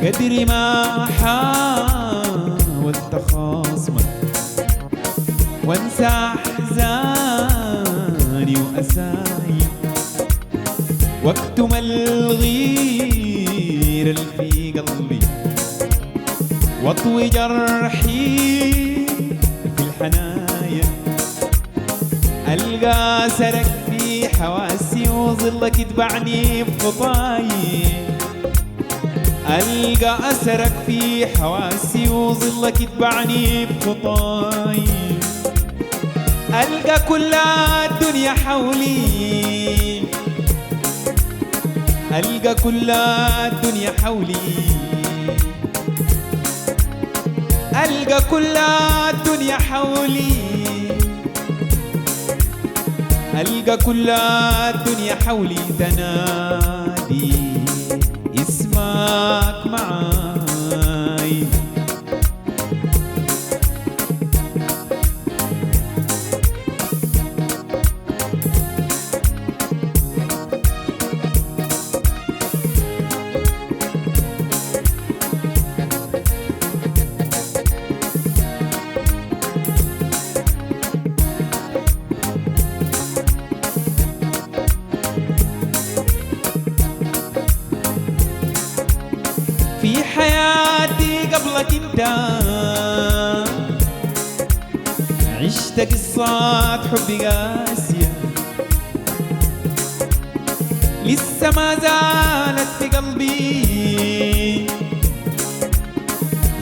قدري ما حاولت خاصمك وانسى احزاني واساي واكتم الغير اللي في قلبي واطوي جرحي في الحنايا القى سرك في حواسي وظلك يتبعني بخطاي ألقى أثرك في حواسي وظلك يتبعني بخطاي ألقى كل الدنيا حولي ألقى كل الدنيا حولي ألقى كل الدنيا حولي ألقى كل الدنيا حولي تنادي اسمك معاي في حياتي قبلك انت عشت قصات حب قاسية لسه ما زالت في قلبي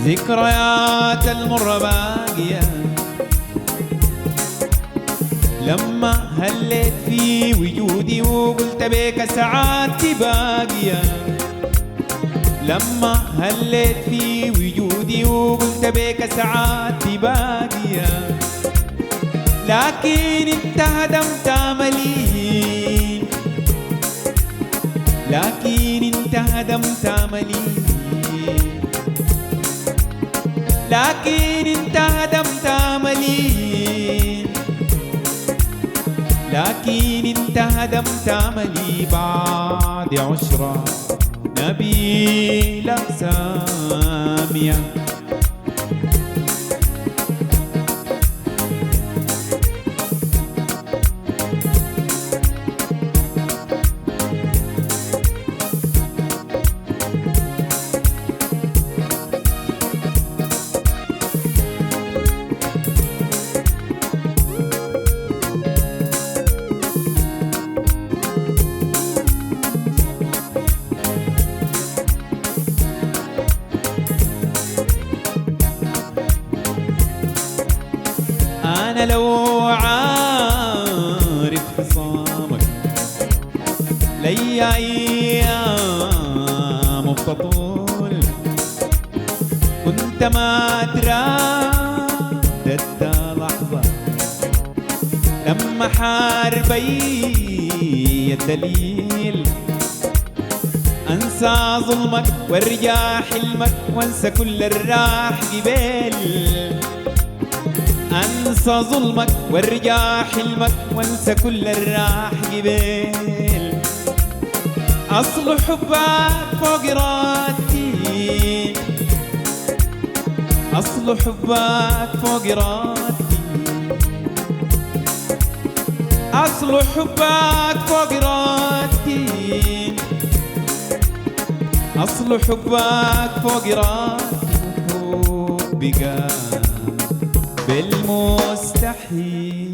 ذكريات المرة باقية لما هليت في وجودي وقلت بيك سعادتي باقية لما هليت في وجودي وقلت بيك سعادتي باقية لكن انت هدمت املي لكن انت هدمت املي لكن انت هدمت املي لكن انت هدمت املي بعد عشرة نبيلة سامية أنا لو عارف خصامك لي أيام بتطول كنت ما ترددت لحظة لما حاربي الدليل أنسى ظلمك وارجع حلمك وانسى كل الراح قبيل أنسى ظلمك وارجع حلمك وانسى كل الراح قبيل أصل حبك فوق إرادتي أصل حبك فوق إرادتي أصل حبك فوق إرادتي أصل حبك فوق إرادتي حبك بالمستحيل